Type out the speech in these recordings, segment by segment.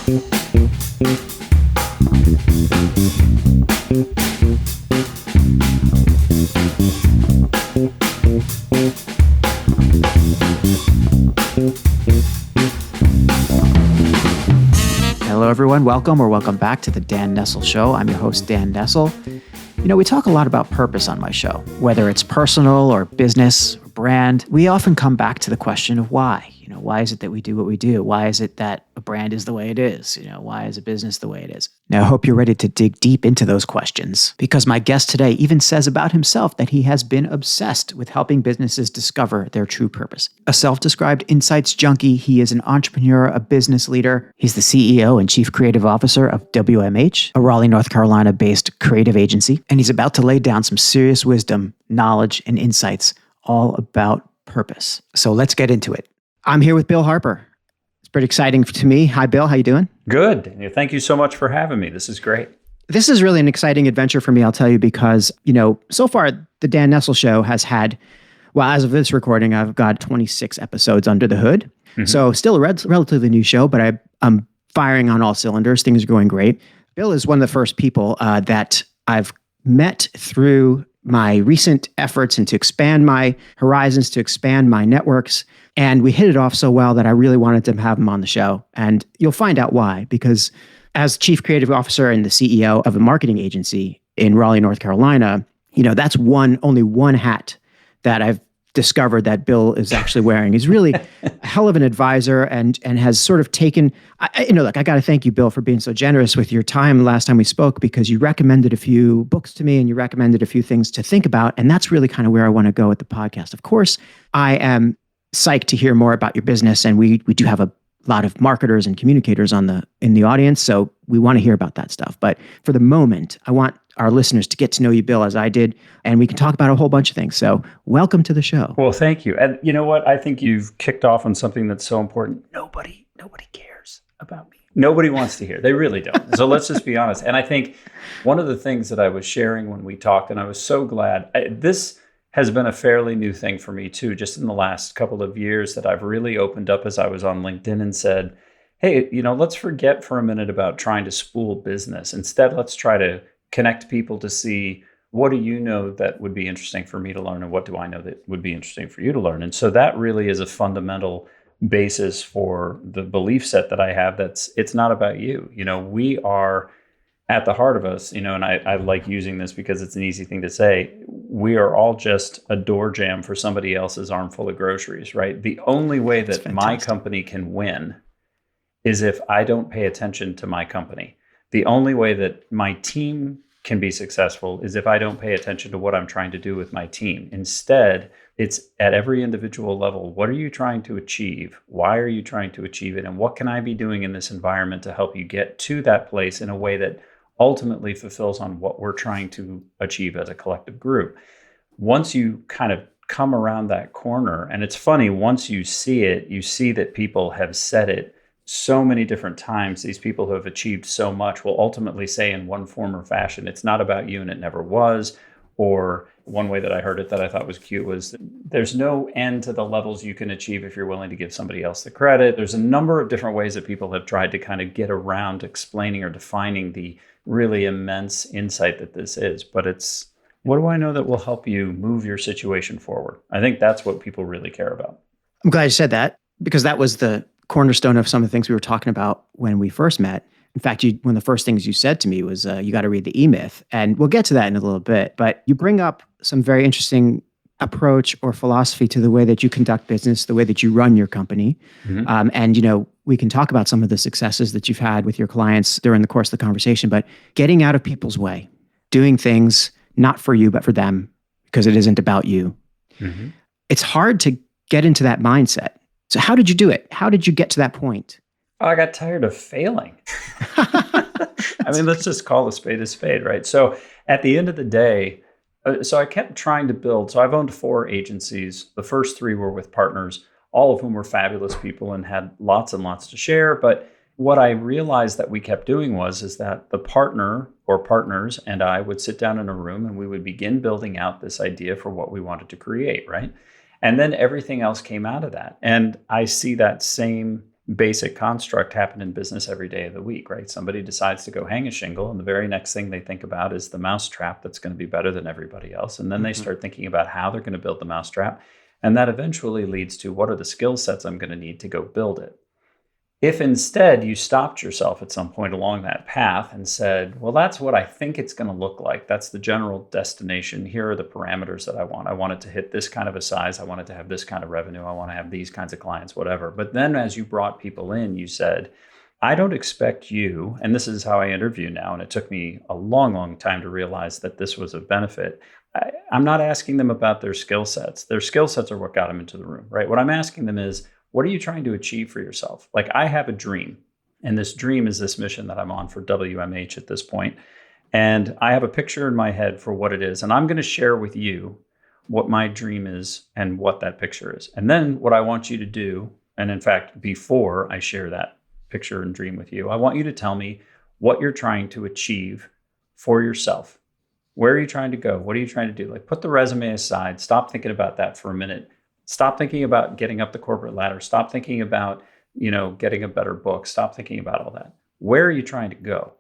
Hello, everyone. Welcome back to the Dan Nessel Show. I'm your host, Dan Nessel. You know, we talk a lot about purpose on my show, whether it's personal or business or brand. We often come back to the question of why. You know, why is it that we do what we do? Why is it that a brand is the way it is? You know, why is a business the way it is? Now, I hope you're ready to dig deep into those questions, because my guest today even says about himself that he has been obsessed with helping businesses discover their true purpose. A self-described insights junkie, he is an entrepreneur, a business leader. He's the CEO and Chief Creative Officer of wmH, a Raleigh, North Carolina-based creative agency, and he's about to lay down some serious wisdom, knowledge, and insights all about purpose. So let's get into it. I'm here with Bill Harper. It's pretty exciting to me. Hi, Bill. How you doing? Good. Thank you so much for having me. This is great. This is really an exciting adventure for me, I'll tell you, because, you know, so far the Dan Nessel Show has had, well, as of this recording, I've got 26 episodes under the hood. Mm-hmm. So still a relatively new show, but I'm firing on all cylinders. Things are going great. Bill is one of the first people that I've met through my recent efforts and to expand my horizons, to expand my networks. And we hit it off so well that I really wanted to have him on the show. And you'll find out why, because as Chief Creative Officer and the CEO of a marketing agency in Raleigh, North Carolina, you know, that's only one hat that I've discovered that Bill is actually wearing. He's really a hell of an advisor and has sort of taken, look, I got to thank you, Bill, for being so generous with your time last time we spoke, because you recommended a few books to me and you recommended a few things to think about. And that's really kind of where I want to go with the podcast. Of course, I am psyched to hear more about your business. And we do have a lot of marketers and communicators in the audience. So we want to hear about that stuff. But for the moment, I want our listeners to get to know you, Bill, as I did, and we can talk about a whole bunch of things. So welcome to the show. Well, thank you. And you know what? I think you've kicked off on something that's so important. Nobody cares about me. Nobody wants to hear. They really don't. So let's just be honest. And I think one of the things that I was sharing when we talked, and I was so glad, this has been a fairly new thing for me too, just in the last couple of years, that I've really opened up as I was on LinkedIn and said, hey, you know, let's forget for a minute about trying to spool business. Instead, let's try to connect people to see, what do you know that would be interesting for me to learn, and what do I know that would be interesting for you to learn? And so that really is a fundamental basis for the belief set that I have. It's not about you. You know, we are at the heart of us, you know, and I like using this because it's an easy thing to say. We are all just a door jamb for somebody else's armful of groceries, right? The only way that my company can win is if I don't pay attention to my company. The only way that my team can be successful is if I don't pay attention to what I'm trying to do with my team. Instead, it's at every individual level. What are you trying to achieve? Why are you trying to achieve it? And what can I be doing in this environment to help you get to that place in a way that ultimately fulfills on what we're trying to achieve as a collective group? Once you kind of come around that corner, and it's funny, once you see it, you see that people have said it so many different times. These people who have achieved so much will ultimately say in one form or fashion, it's not about you and it never was. Or one way that I heard it that I thought was cute was, there's no end to the levels you can achieve if you're willing to give somebody else the credit. There's a number of different ways that people have tried to kind of get around explaining or defining the really immense insight that this is. But it's, what do I know that will help you move your situation forward? I think that's what people really care about. I'm glad you said that, because that was the cornerstone of some of the things we were talking about when we first met. In fact, one of the first things you said to me was, you got to read the E-Myth. And we'll get to that in a little bit. But you bring up some very interesting approach or philosophy to the way that you conduct business, the way that you run your company. Mm-hmm. And, you know, we can talk about some of the successes that you've had with your clients during the course of the conversation, but getting out of people's way, doing things not for you, but for them, because it isn't about you. Mm-hmm. It's hard to get into that mindset. So how did you do it? How did you get to that point? Oh, I got tired of failing. I mean, let's just call a spade, right? So at the end of the day, so I kept trying to build. So I've owned 4 agencies. The first 3 were with partners, all of whom were fabulous people and had lots and lots to share. But what I realized that we kept doing is that the partner or partners and I would sit down in a room and we would begin building out this idea for what we wanted to create, right? And then everything else came out of that. And I see that same basic construct happen in business every day of the week, right? Somebody decides to go hang a shingle, and the very next thing they think about is the mousetrap that's going to be better than everybody else. And then they start thinking about how they're going to build the mousetrap. And that eventually leads to, what are the skill sets I'm going to need to go build it? If instead you stopped yourself at some point along that path and said, well, that's what I think it's going to look like. That's the general destination. Here are the parameters that I want. I want it to hit this kind of a size. I want it to have this kind of revenue. I want to have these kinds of clients, whatever. But then as you brought people in, you said, I don't expect you, and this is how I interview now, and it took me a long, long time to realize that this was a benefit. I'm not asking them about their skill sets. Their skill sets are what got them into the room, right? What I'm asking them is, what are you trying to achieve for yourself? Like, I have a dream, and this dream is this mission that I'm on for wmH at this point. And I have a picture in my head for what it is. And I'm going to share with you what my dream is and what that picture is. And then what I want you to do, and in fact, before I share that picture and dream with you, I want you to tell me what you're trying to achieve for yourself. Where are you trying to go? What are you trying to do? Like, put the resume aside. Stop thinking about that for a minute. Stop thinking about getting up the corporate ladder. Stop thinking about, getting a better book. Stop thinking about all that. Where are you trying to go?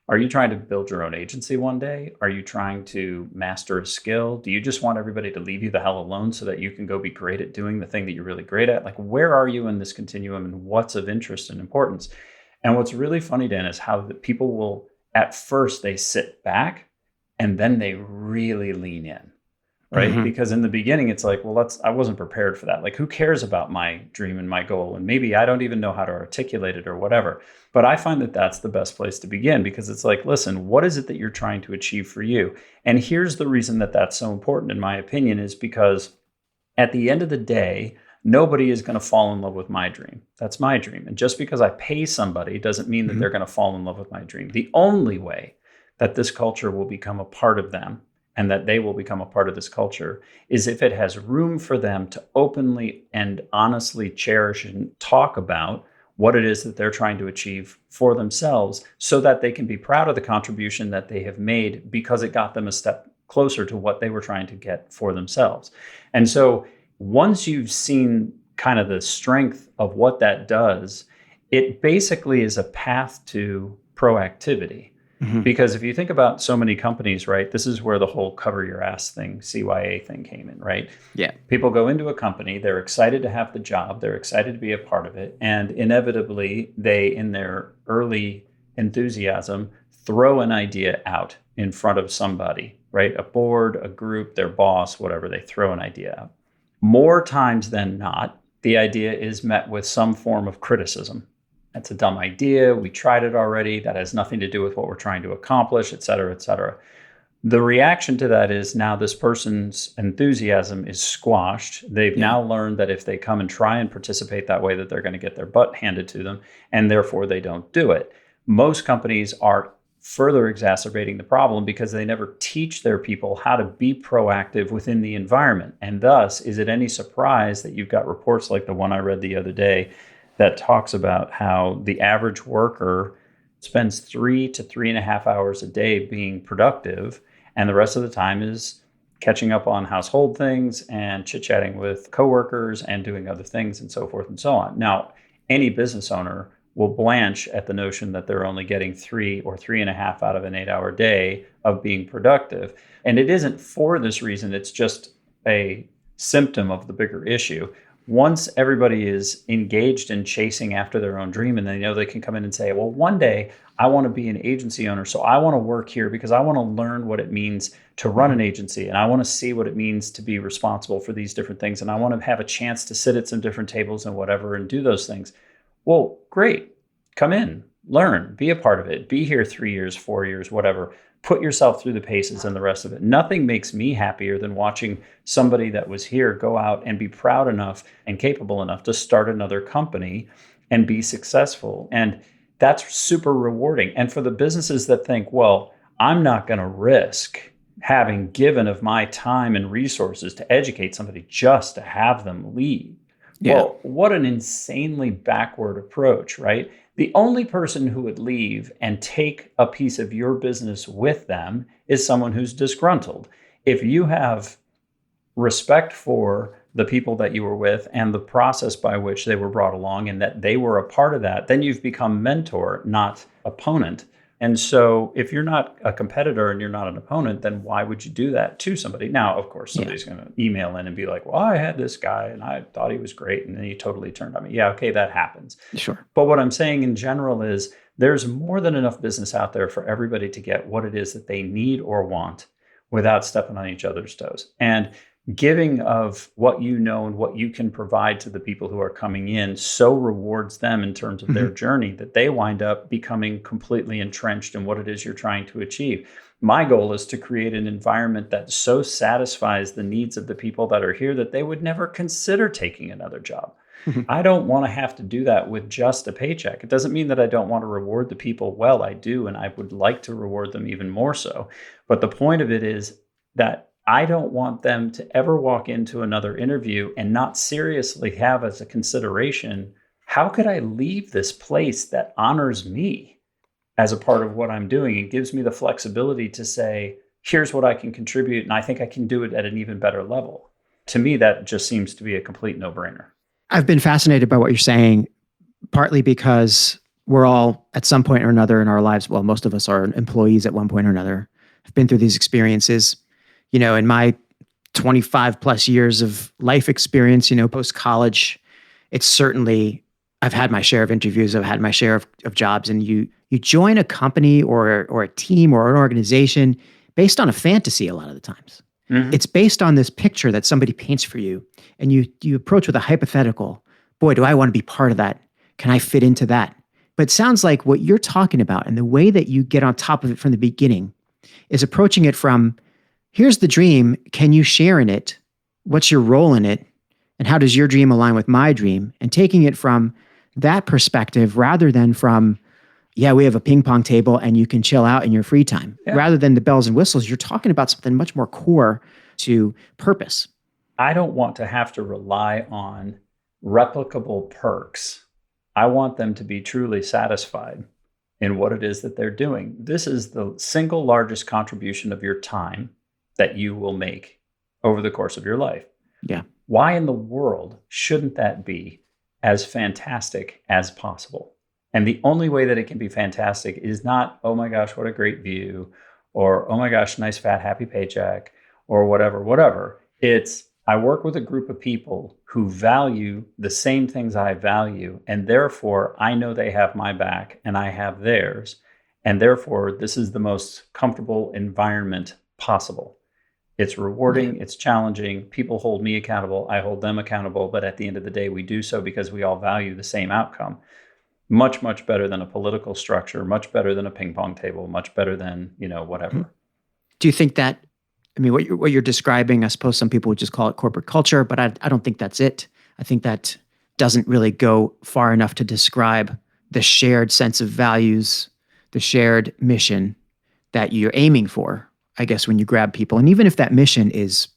Are you trying to build your own agency one day? Are you trying to master a skill? Do you just want everybody to leave you the hell alone so that you can go be great at doing the thing that you're really great at? Like, where are you in this continuum, and what's of interest and importance? And what's really funny, Dan, is how the people will, at first, they sit back and then they really lean in. Right? Mm-hmm. Because in the beginning, it's like, well, I wasn't prepared for that. Like, who cares about my dream and my goal? And maybe I don't even know how to articulate it or whatever. But I find that that's the best place to begin, because it's like, listen, what is it that you're trying to achieve for you? And here's the reason that that's so important, in my opinion, is because at the end of the day, nobody is going to fall in love with my dream. That's my dream. And just because I pay somebody doesn't mean that they're going to fall in love with my dream. The only way that this culture will become a part of them, and that they will become a part of this culture, is if it has room for them to openly and honestly cherish and talk about what it is that they're trying to achieve for themselves, so that they can be proud of the contribution that they have made, because it got them a step closer to what they were trying to get for themselves. And so once you've seen kind of the strength of what that does, it basically is a path to proactivity. Mm-hmm. Because if you think about so many companies, right, this is where the whole cover your ass thing, CYA thing came in, right? Yeah. People go into a company, they're excited to have the job, they're excited to be a part of it. And inevitably, they, in their early enthusiasm, throw an idea out in front of somebody, right? A board, a group, their boss, whatever, they throw an idea out. More times than not, the idea is met with some form of criticism. That's a dumb idea. We tried it already. That has nothing to do with what we're trying to accomplish, et cetera, et cetera. The reaction to that is, now this person's enthusiasm is squashed. They've now learned that if they come and try and participate that way, that they're going to get their butt handed to them, and therefore they don't do it. Most companies are further exacerbating the problem because they never teach their people how to be proactive within the environment. And thus, is it any surprise that you've got reports like the one I read the other day that talks about how the average worker spends 3 to 3.5 hours a day being productive, and the rest of the time is catching up on household things and chit-chatting with coworkers and doing other things and so forth and so on. Now, any business owner will blanch at the notion that they're only getting 3 or 3.5 out of an 8-hour day of being productive. And it isn't for this reason. It's just a symptom of the bigger issue. Once everybody is engaged in chasing after their own dream, and they know they can come in and say, well, one day I want to be an agency owner, so I want to work here because I want to learn what it means to run an agency, and I want to see what it means to be responsible for these different things, and I want to have a chance to sit at some different tables and whatever and do those things. Well, great. Come in, learn, be a part of it, be here 3 years, 4 years, whatever. Put yourself through the paces and the rest of it. Nothing makes me happier than watching somebody that was here go out and be proud enough and capable enough to start another company and be successful. And that's super rewarding. And for the businesses that think, well, I'm not going to risk having given of my time and resources to educate somebody just to have them leave. Yeah. Well, what an insanely backward approach, right? The only person who would leave and take a piece of your business with them is someone who's disgruntled. If you have respect for the people that you were with and the process by which they were brought along and that they were a part of that, then you've become mentor, not opponent. And so if you're not a competitor and you're not an opponent, then why would you do that to somebody? Now, of course, somebody's going to email in and be like, well, I had this guy and I thought he was great. And then he totally turned on me. Yeah, okay, that happens. Sure. But what I'm saying in general is there's more than enough business out there for everybody to get what it is that they need or want without stepping on each other's toes. And giving of what you know and what you can provide to the people who are coming in so rewards them in terms of their journey that they wind up becoming completely entrenched in what it is you're trying to achieve. My goal is to create an environment that so satisfies the needs of the people that are here that they would never consider taking another job. I don't want to have to do that with just a paycheck. It doesn't mean that I don't want to reward the people well. I do, and I would like to reward them even more so. But the point of it is that I don't want them to ever walk into another interview and not seriously have as a consideration, how could I leave this place that honors me as a part of what I'm doing and gives me the flexibility to say, here's what I can contribute, and I think I can do it at an even better level. To me, that just seems to be a complete no-brainer. I've been fascinated by what you're saying, partly because we're all at some point or another in our lives, well, most of us are employees at one point or another, have been through these experiences. You know, in my 25 plus years of life experience, you know, post-college, it's certainly, I've had my share of interviews, I've had my share of jobs, and you join a company or a team or an organization based on a fantasy a lot of the times. Mm-hmm. It's based on this picture that somebody paints for you, and you approach with a hypothetical. Boy, do I want to be part of that? Can I fit into that? But it sounds like what you're talking about and the way that you get on top of it from the beginning is approaching it from, here's the dream. Can you share in it? What's your role in it? And how does your dream align with my dream? And taking it from that perspective rather than from, yeah, we have a ping pong table and you can chill out in your free time. Yeah. Rather than the bells and whistles, you're talking about something much more core to purpose. I don't want to have to rely on replicable perks. I want them to be truly satisfied in what it is that they're doing. This is the single largest contribution of your time that you will make over the course of your life. Yeah. Why in the world shouldn't that be as fantastic as possible? And the only way that it can be fantastic is not, oh my gosh, what a great view, or oh my gosh, nice, fat, happy paycheck, or whatever. It's, I work with a group of people who value the same things I value, and therefore I know they have my back and I have theirs. And therefore, this is the most comfortable environment possible. It's rewarding, it's challenging. People hold me accountable, I hold them accountable. But at the end of the day, we do so because we all value the same outcome. Much, much better than a political structure, much better than a ping pong table, much better than, whatever. Do you think that, I mean, what you're describing, I suppose some people would just call it corporate culture, but I don't think that's it. I think that doesn't really go far enough to describe the shared sense of values, the shared mission that you're aiming for, I guess, when you grab people. And even if that mission is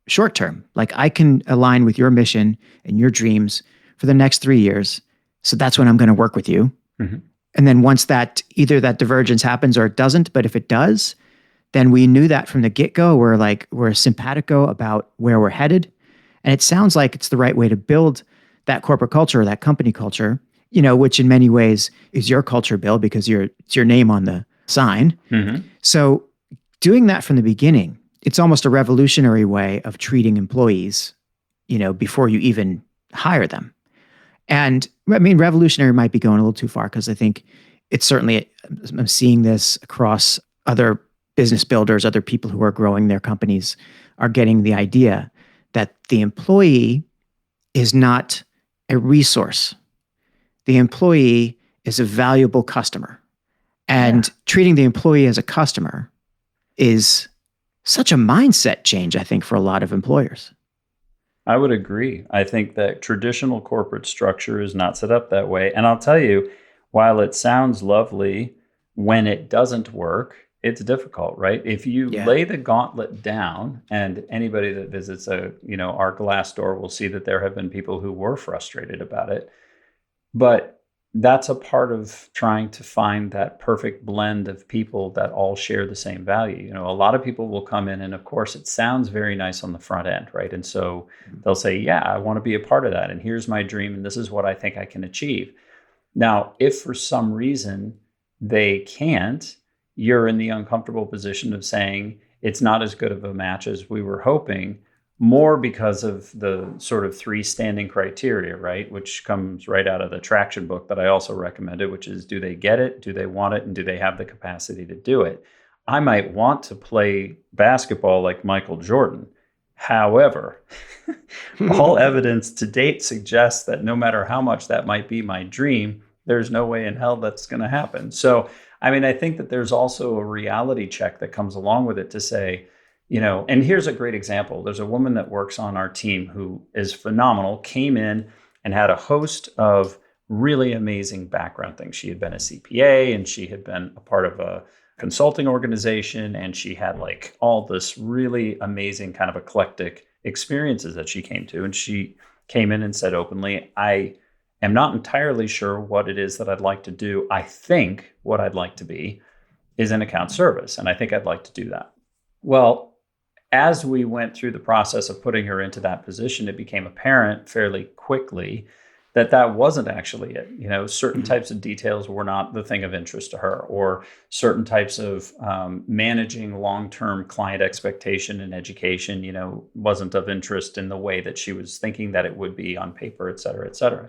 short term, like I can align with your mission and your dreams for the next 3 years. So that's when I'm going to work with you. Mm-hmm. And then once that, either that divergence happens or it doesn't, but if it does, then we knew that from the get-go. We're simpatico about where we're headed. And it sounds like it's the right way to build that corporate culture, or that company culture, which in many ways is your culture, Bill, because it's your name on the sign. Mm-hmm. So doing that from the beginning, it's almost a revolutionary way of treating employees, before you even hire them. And I mean, revolutionary might be going a little too far, because I think it's certainly, I'm seeing this across other business builders, other people who are growing their companies are getting the idea that the employee is not a resource. The employee is a valuable customer. And treating the employee as a customer is such a mindset change, I think, for a lot of employers. I would agree. I think that traditional corporate structure is not set up that way. And I'll tell you, while it sounds lovely, when it doesn't work, it's difficult, right? If you lay the gauntlet down, and anybody that visits our Glassdoor will see that there have been people who were frustrated about it. But that's a part of trying to find that perfect blend of people that all share the same value. A lot of people will come in and of course it sounds very nice on the front end, right? And so they'll say, yeah, I want to be a part of that. And here's my dream. And this is what I think I can achieve. Now, if for some reason they can't, you're in the uncomfortable position of saying it's not as good of a match as we were hoping, more because of the sort of 3 standing criteria, right? Which comes right out of the traction book that I also recommended, which is, do they get it? Do they want it? And do they have the capacity to do it? I might want to play basketball like Michael Jordan. However, all evidence to date suggests that no matter how much that might be my dream, there's no way in hell that's going to happen. So, I think that there's also a reality check that comes along with it to say, and here's a great example. There's a woman that works on our team who is phenomenal, came in and had a host of really amazing background things. She had been a CPA and she had been a part of a consulting organization, and she had like all this really amazing kind of eclectic experiences that she came to. And she came in and said openly, I am not entirely sure what it is that I'd like to do. I think what I'd like to be is in account service, and I think I'd like to do that. Well, as we went through the process of putting her into that position, it became apparent fairly quickly that that wasn't actually it. Certain types of details were not the thing of interest to her, or certain types of managing long-term client expectation and education, wasn't of interest in the way that she was thinking that it would be on paper, et cetera, et cetera.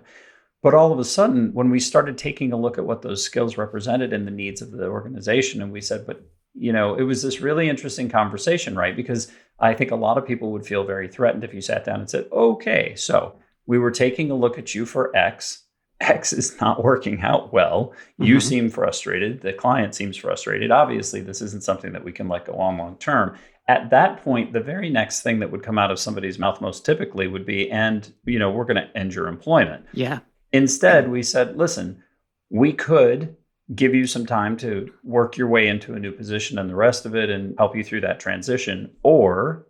But all of a sudden, when we started taking a look at what those skills represented and the needs of the organization, and we said, but it was this really interesting conversation, right? Because I think a lot of people would feel very threatened if you sat down and said, okay, so we were taking a look at you for X. X is not working out well. You seem frustrated. The client seems frustrated. Obviously, this isn't something that we can let go on long term. At that point, the very next thing that would come out of somebody's mouth most typically would be, and, we're going to end your employment. Yeah. Instead, we said, listen, we could give you some time to work your way into a new position and the rest of it and help you through that transition. Or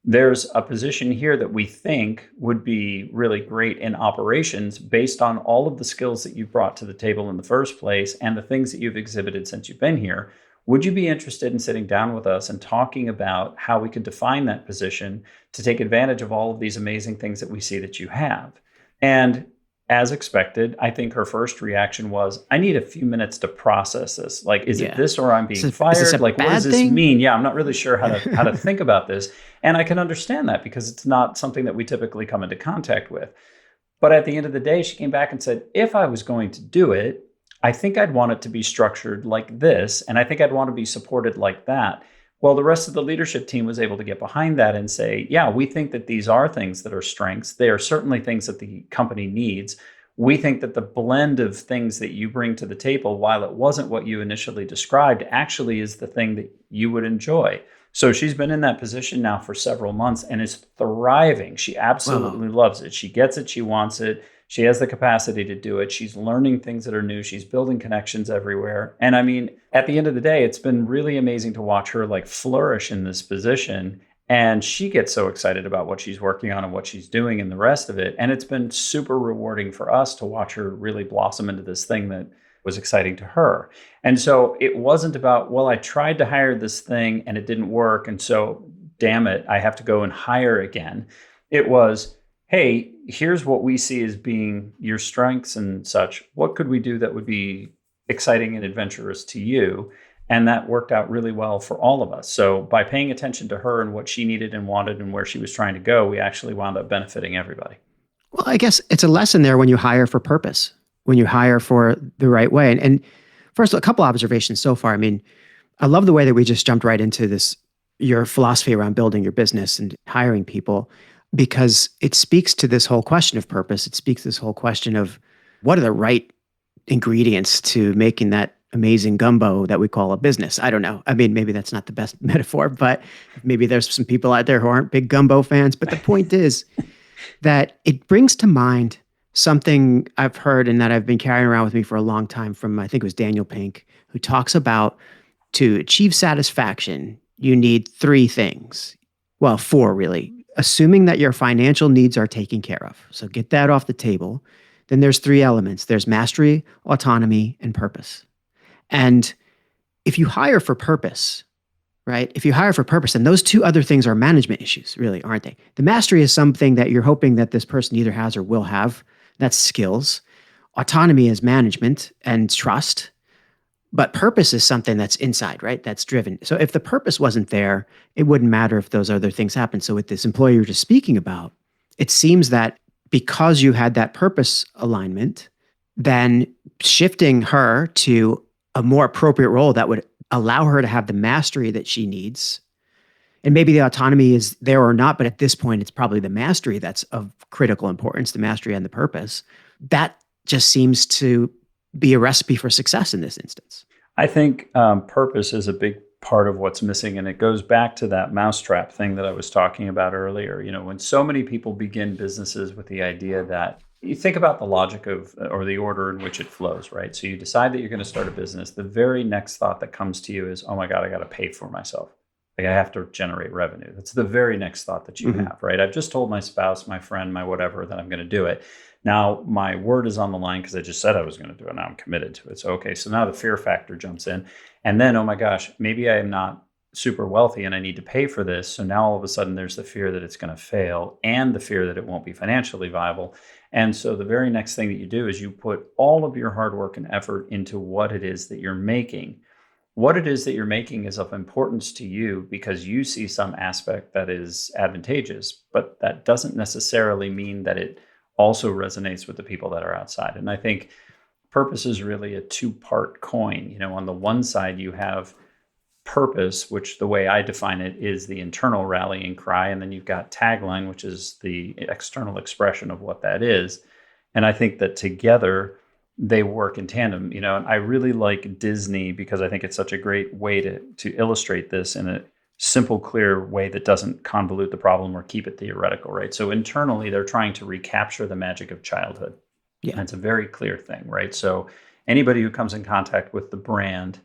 there's a position here that we think would be really great in operations based on all of the skills that you've brought to the table in the first place and the things that you've exhibited since you've been here. Would you be interested in sitting down with us and talking about how we could define that position to take advantage of all of these amazing things that we see that you have? And as expected, I think her first reaction was, I need a few minutes to process this. Like, is it this or I'm being fired? Like, what does this mean? Yeah, I'm not really sure how to think about this. And I can understand that because it's not something that we typically come into contact with. But at the end of the day, she came back and said, if I was going to do it, I think I'd want it to be structured like this. And I think I'd want to be supported like that. Well, the rest of the leadership team was able to get behind that and say, yeah, we think that these are things that are strengths. They are certainly things that the company needs. We think that the blend of things that you bring to the table, while it wasn't what you initially described, actually is the thing that you would enjoy. So she's been in that position now for several months and is thriving. She absolutely loves it. She gets it. She wants it. She has the capacity to do it. She's learning things that are new. She's building connections everywhere. And at the end of the day, it's been really amazing to watch her flourish in this position. And she gets so excited about what she's working on and what she's doing and the rest of it. And it's been super rewarding for us to watch her really blossom into this thing that was exciting to her. And so it wasn't about, well, I tried to hire this thing and it didn't work. And so, damn it, I have to go and hire again. It was, hey, here's what we see as being your strengths and such. What could we do that would be exciting and adventurous to you? And that worked out really well for all of us. So by paying attention to her and what she needed and wanted and where she was trying to go, we actually wound up benefiting everybody. Well, I guess it's a lesson there when you hire for purpose, when you hire for the right way. And first, a couple observations so far. I love the way that we just jumped right into this, your philosophy around building your business and hiring people, because it speaks to this whole question of purpose. It speaks to this whole question of what are the right ingredients to making that amazing gumbo that we call a business. I don't know. Maybe that's not the best metaphor, but maybe there's some people out there who aren't big gumbo fans. But the point is that it brings to mind something I've heard and that I've been carrying around with me for a long time from, I think it was Daniel Pink, who talks about to achieve satisfaction, you need 3 things. Well, 4 really. Assuming that your financial needs are taken care of. So get that off the table. then there's three elements. There's mastery, autonomy, and purpose. And if you hire for purpose, right? If you hire for purpose, then those two other things are management issues, really, aren't they? The mastery is something that you're hoping that this person either has or will have. That's skills. Autonomy is management and trust. But purpose is something that's inside, right? That's driven. So if the purpose wasn't there, it wouldn't matter if those other things happened. So with this employee you're just speaking about, it seems that because you had that purpose alignment, then shifting her to a more appropriate role that would allow her to have the mastery that she needs. And maybe the autonomy is there or not, but at this point, it's probably the mastery that's of critical importance, the mastery and the purpose. That just seems to be a recipe for success in this instance. I think purpose is a big part of what's missing. And it goes back to that mousetrap thing that I was talking about earlier. You know, when so many people begin businesses with the idea that you think about the logic of, or the order in which it flows, right? So you decide that you're going to start a business. The very next thought that comes to you is, oh my God, I got to pay for myself. Like I have to generate revenue. That's the very next thought that you have, right? I've just told my spouse, my friend, my whatever, that I'm going to do it. Now my word is on the line because I just said I was going to do it. Now I'm committed to it. So, okay, so now the fear factor jumps in. And then, oh my gosh, maybe I am not super wealthy and I need to pay for this. So now all of a sudden there's the fear that it's going to fail and the fear that it won't be financially viable. And so the very next thing that you do is you put all of your hard work and effort into what it is that you're making. What it is that you're making is of importance to you because you see some aspect that is advantageous, but that doesn't necessarily mean that it also resonates with the people that are outside. And I think purpose is really a two-part coin. You know, on the one side, you have purpose, which the way I define it is the internal rallying cry. And then you've got tagline, which is the external expression of what that is. And I think that together they work in tandem, you know, and I really like Disney because I think it's such a great way to illustrate this in a simple, clear way that doesn't convolute the problem or keep it theoretical, right? So internally, they're trying to recapture the magic of childhood. Yeah. And it's a very clear thing, right? So anybody who comes in contact with the brand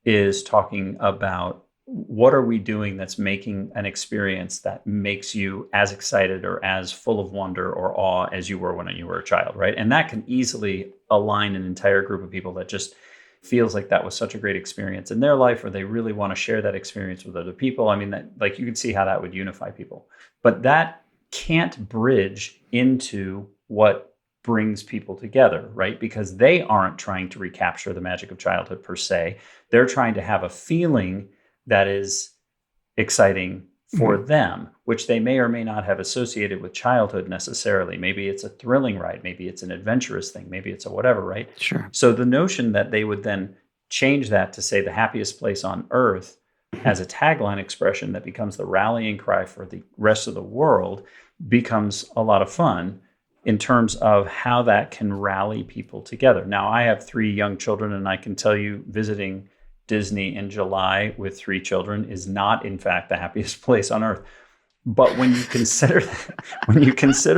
is talking about what are we doing that's making an experience that makes you as excited or as full of wonder or awe as you were when you were a child, right? And that can easily align an entire group of people that just feels like that was such a great experience in their life, or they really want to share that experience with other people. I mean, that, like, you can see how that would unify people, but that can't bridge into what brings people together, right? Because they aren't trying to recapture the magic of childhood per se. They're trying to have a feeling that is exciting for them, which they may or may not have associated with childhood necessarily. Maybe it's a thrilling ride. Maybe it's an adventurous thing. Maybe it's a whatever, right? Sure. So the notion that they would then change that to say the happiest place on earth as a tagline expression that becomes the rallying cry for the rest of the world becomes a lot of fun in terms of how that can rally people together. Now, I have 3 young children, and I can tell you visiting Disney in July with 3 children is not, in fact, the happiest place on earth. But when you consider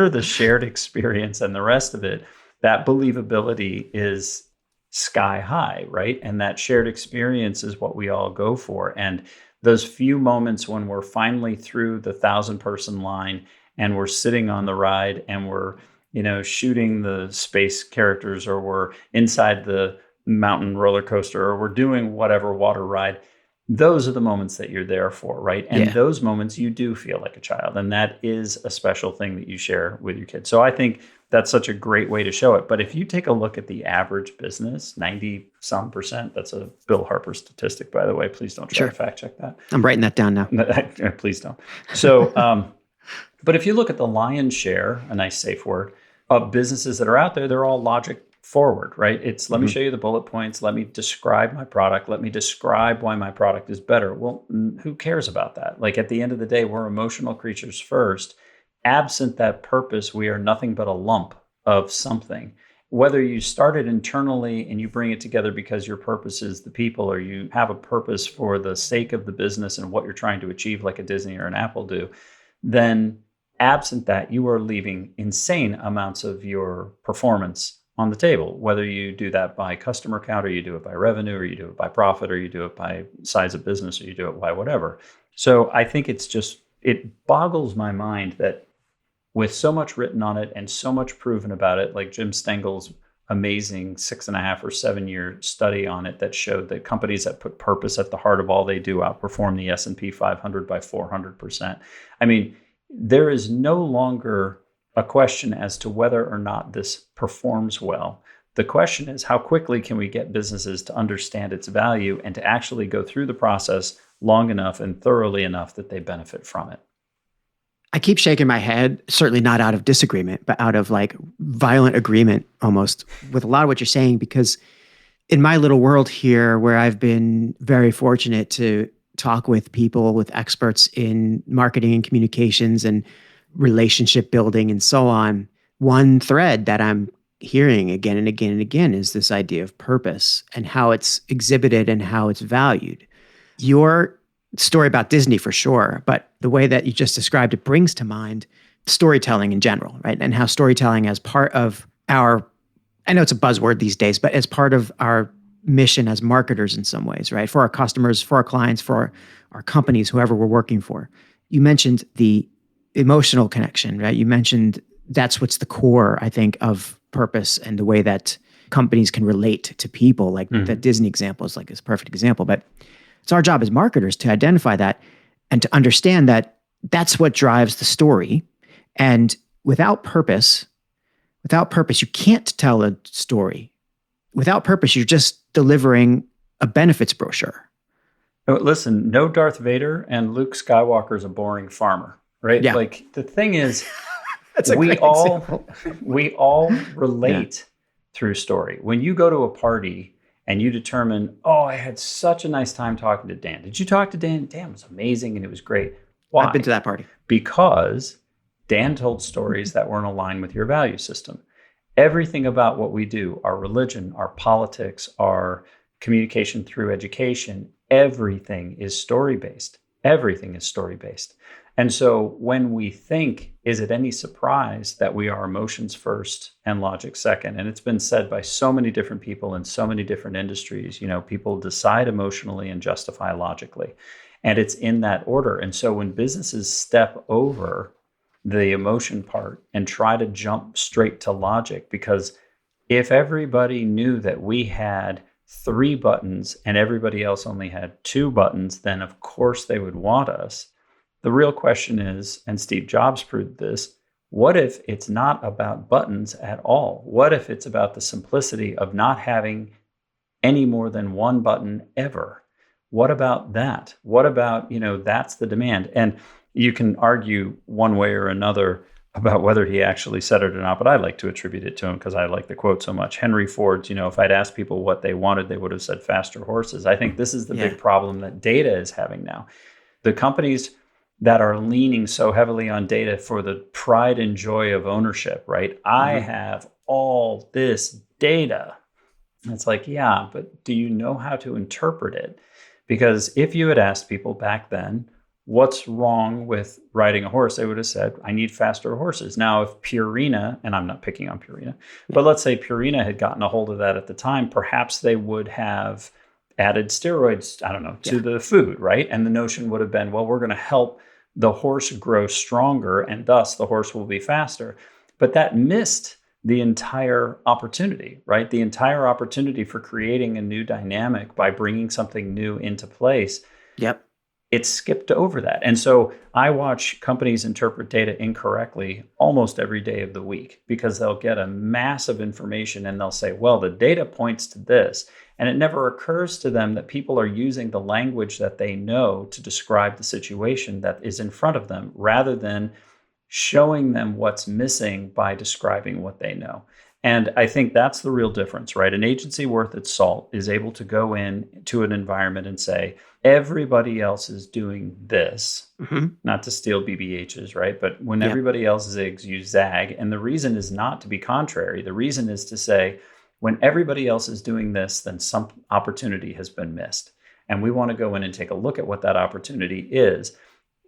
the shared experience and the rest of it, that believability is sky high, right? And that shared experience is what we all go for. And those few moments when we're finally through the 1,000-person line and we're sitting on the ride and we're, you know, shooting the space characters, or we're inside the mountain roller coaster, or we're doing whatever water ride, those are the moments that you're there for, right? And those moments you do feel like a child, and that is a special thing that you share with your kids. So I think that's such a great way to show it. But if you take a look at the average business, 90% that's a Bill Harper statistic, by the way, please don't try to fact check that. I'm writing that down now. Please don't. So, but if you look at the lion's share, a nice safe word, of businesses that are out there, they're all logic forward, right? It's let me show you the bullet points. Let me describe my product. Let me describe why my product is better. Well, who cares about that? Like, at the end of the day, we're emotional creatures first. Absent that purpose, we are nothing but a lump of something. Whether you start it internally and you bring it together because your purpose is the people, or you have a purpose for the sake of the business and what you're trying to achieve, like a Disney or an Apple do, then absent that, you are leaving insane amounts of your performance on the table, whether you do that by customer count, or you do it by revenue, or you do it by profit, or you do it by size of business, or you do it by whatever. So I think it boggles my mind that with so much written on it and so much proven about it, like Jim Stengel's amazing 6.5 or 7 year study on it that showed that companies that put purpose at the heart of all they do outperform the S&P 500 by 400%. I mean, there is no longer a question as to whether or not this performs well. The question is, how quickly can we get businesses to understand its value and to actually go through the process long enough and thoroughly enough that they benefit from it? I keep shaking my head, certainly not out of disagreement, but out of like violent agreement almost with a lot of what you're saying, because in my little world here, where I've been very fortunate to talk with people, with experts in marketing and communications and relationship building and so on, one thread that I'm hearing again and again and again is this idea of purpose and how it's exhibited and how it's valued. Your story about Disney for sure, but the way that you just described it brings to mind storytelling in general, right? And how storytelling as part of our, I know it's a buzzword these days, but as part of our mission as marketers in some ways, right? For our customers, for our clients, for our companies, whoever we're working for. You mentioned the emotional connection, right? You mentioned that's what's the core, I think, of purpose and the way that companies can relate to people. Like that Disney example is like this perfect example, but it's our job as marketers to identify that and to understand that that's what drives the story. And without purpose, you can't tell a story. Without purpose, you're just delivering a benefits brochure. Oh, listen, no Darth Vader and Luke Skywalker's a boring farmer, right? Yeah. Like the thing is, That's a great example. we all relate through story. When you go to a party and you determine, oh, I had such a nice time talking to Dan. Did you talk to Dan? Dan was amazing and it was great. Why? I've been to that party. Because Dan told stories that weren't aligned with your value system. Everything about what we do, our religion, our politics, our communication through education, everything is story-based. Everything is story-based. And so when we think, is it any surprise that we are emotions first and logic second? And it's been said by so many different people in so many different industries, you know, people decide emotionally and justify logically. And it's in that order. And so when businesses step over the emotion part and try to jump straight to logic, because if everybody knew that we had 3 buttons and everybody else only had 2 buttons, then of course they would want us. The real question is, and Steve Jobs proved this, what if it's not about buttons at all? What if it's about the simplicity of not having any more than 1 button ever? What about that? What about, that's the demand? And you can argue one way or another about whether he actually said it or not, but I like to attribute it to him because I like the quote so much. Henry Ford's, if I'd asked people what they wanted, they would have said faster horses. I think this is the big problem that data is having now. The companies that are leaning so heavily on data for the pride and joy of ownership, right? I have all this data. And it's like, yeah, but do you know how to interpret it? Because if you had asked people back then, what's wrong with riding a horse? They would have said, I need faster horses. Now, if Purina, and I'm not picking on Purina, but let's say Purina had gotten a hold of that at the time, perhaps they would have added steroids, to the food, right? And the notion would have been, well, we're going to help the horse grow stronger and thus the horse will be faster. But that missed the entire opportunity, right? The entire opportunity for creating a new dynamic by bringing something new into place. Yep. It skipped over that. And so I watch companies interpret data incorrectly almost every day of the week because they'll get a mass of information and they'll say, well, the data points to this. And it never occurs to them that people are using the language that they know to describe the situation that is in front of them rather than showing them what's missing by describing what they know. And I think that's the real difference, right? An agency worth its salt is able to go in to an environment and say, everybody else is doing this, not to steal BBHs, right? But when everybody else zigs, you zag. And the reason is not to be contrary. The reason is to say, when everybody else is doing this, then some opportunity has been missed. And we want to go in and take a look at what that opportunity is.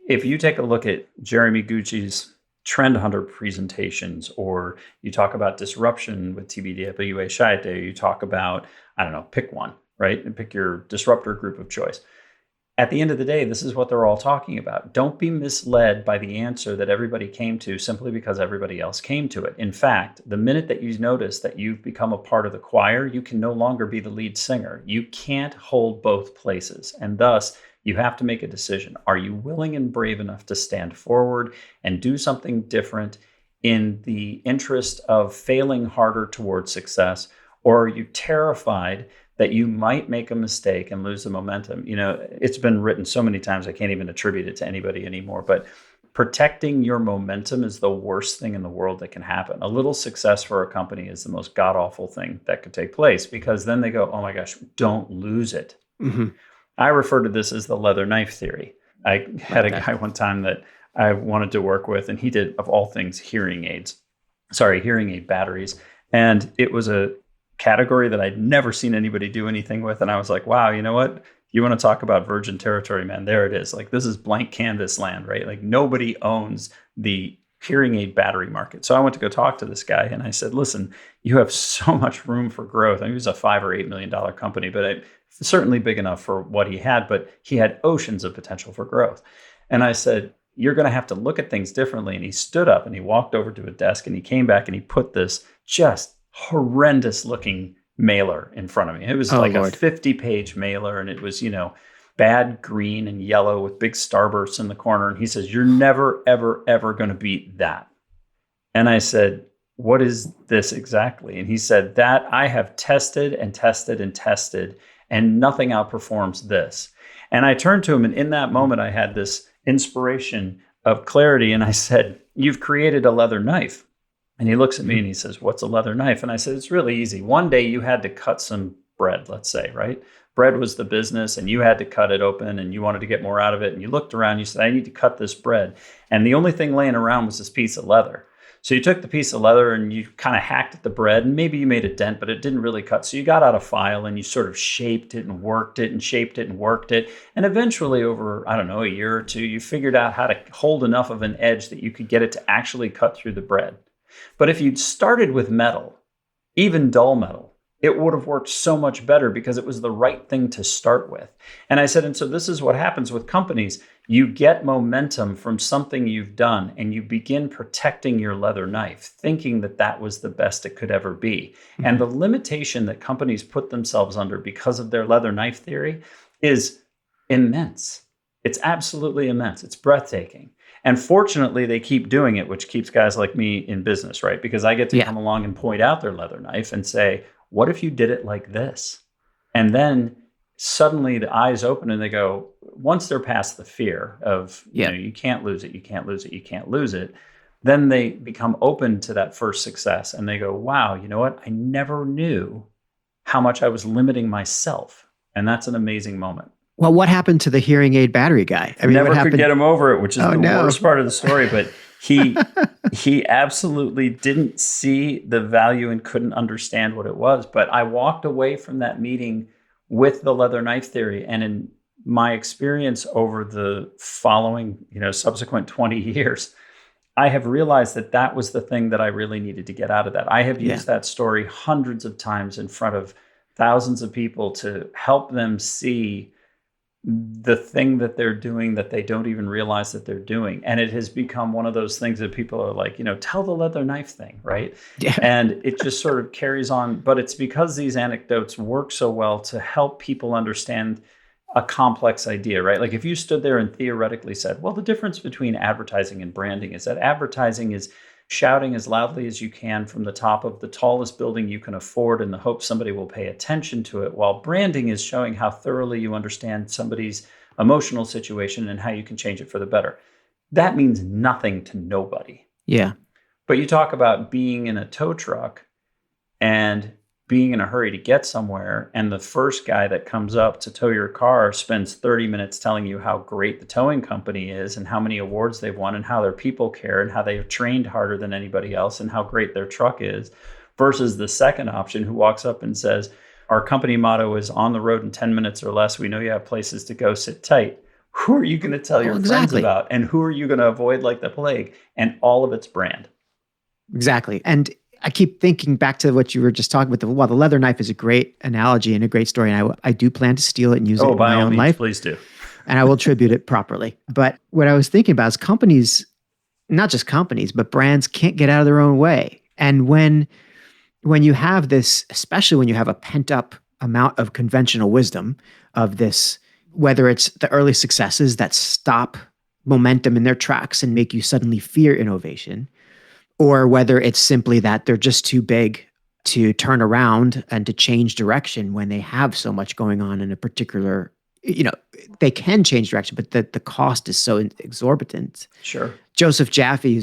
If you take a look at Jeremy Gucci's Trend Hunter presentations, or you talk about disruption with TBWA Shayate, you talk about, pick one, right? And pick your disruptor group of choice. at the end of the day, this is what they're all talking about. Don't be misled by the answer that everybody came to simply because everybody else came to it. In fact, the minute that you notice that you've become a part of the choir, you can no longer be the lead singer. You can't hold both places. And thus, you have to make a decision. Are you willing and brave enough to stand forward and do something different in the interest of failing harder towards success? Or are you terrified that you might make a mistake and lose the momentum? You know, it's been written so many times, I can't even attribute it to anybody anymore, but protecting your momentum is the worst thing in the world that can happen. A little success for a company is the most god-awful thing that could take place, because then they go, oh my gosh, don't lose it. Mm-hmm. I refer to this as the leather knife theory. I had a guy one time that I wanted to work with, and he did, of all things, hearing aid batteries. And it was a category that I'd never seen anybody do anything with. And I was like, wow, you know what? You want to talk about virgin territory, man? There it is. Like, this is blank canvas land, right? Like, nobody owns the hearing aid battery market. So I went to go talk to this guy, and I said, listen, you have so much room for growth. I mean, he was a $5 or $8 million company, but certainly big enough for what he had, but he had oceans of potential for growth. And I said, you're going to have to look at things differently. And he stood up and he walked over to a desk, and he came back and he put this just horrendous looking mailer in front of me. It was a 50-page mailer, and it was, bad green and yellow with big starbursts in the corner. And he says, you're never, ever, ever going to beat that. And I said, what is this exactly? And he said, that I have tested and tested and tested, and nothing outperforms this. And I turned to him, and in that moment, I had this inspiration of clarity. And I said, you've created a leather knife. And he looks at me and he says, what's a leather knife? And I said, it's really easy. One day you had to cut some bread, let's say, right? Bread was the business, and you had to cut it open, and you wanted to get more out of it. And you looked around, you said, I need to cut this bread. And the only thing laying around was this piece of leather. So you took the piece of leather and you kind of hacked at the bread, and maybe you made a dent, but it didn't really cut. So you got out a file and you sort of shaped it and worked it and shaped it and worked it. And eventually over, a year or two, you figured out how to hold enough of an edge that you could get it to actually cut through the bread. But if you'd started with metal, even dull metal, it would have worked so much better because it was the right thing to start with. And I said, and so this is what happens with companies. You get momentum from something you've done, and you begin protecting your leather knife, thinking that that was the best it could ever be. Mm-hmm. And the limitation that companies put themselves under because of their leather knife theory is immense. It's absolutely immense. It's breathtaking. And fortunately, they keep doing it, which keeps guys like me in business, right? Because I get to come along and point out their leather knife and say, what if you did it like this? And then suddenly the eyes open and they go, once they're past the fear of, you can't lose it, you can't lose it, you can't lose it, then they become open to that first success. And they go, wow, you know what? I never knew how much I was limiting myself. And that's an amazing moment. Well, what happened to the hearing aid battery guy? I mean, never could get him over it, which is the worst part of the story. But he absolutely didn't see the value and couldn't understand what it was. But I walked away from that meeting with the leather knife theory. And in my experience over the following, subsequent 20 years, I have realized that that was the thing that I really needed to get out of that. I have used that story hundreds of times in front of thousands of people to help them see the thing that they're doing that they don't even realize that they're doing. And it has become one of those things that people are like, tell the leather knife thing, right? Yeah. And it just sort of carries on. But it's because these anecdotes work so well to help people understand a complex idea, right? Like if you stood there and theoretically said, well, the difference between advertising and branding is that advertising is shouting as loudly as you can from the top of the tallest building you can afford in the hope somebody will pay attention to it, while branding is showing how thoroughly you understand somebody's emotional situation and how you can change it for the better. That means nothing to nobody. Yeah. But you talk about being in a tow truck and being in a hurry to get somewhere, and the first guy that comes up to tow your car spends 30 minutes telling you how great the towing company is and how many awards they've won and how their people care and how they've trained harder than anybody else and how great their truck is, versus the second option who walks up and says, our company motto is on the road in 10 minutes or less. We know you have places to go, sit tight. Who are you going to tell your friends about? And who are you going to avoid like the plague? And all of it's brand. Exactly. And I keep thinking back to what you were just talking about. The leather knife is a great analogy and a great story. And I do plan to steal it and use it in my own life. Please do. and I will attribute it properly. But what I was thinking about is companies, not just companies, but brands can't get out of their own way. And when you have this, especially when you have a pent up amount of conventional wisdom of this, whether it's the early successes that stop momentum in their tracks and make you suddenly fear innovation, or whether it's simply that they're just too big to turn around and to change direction when they have so much going on in a particular, they can change direction, but the cost is so exorbitant. Sure. Joseph Jaffe,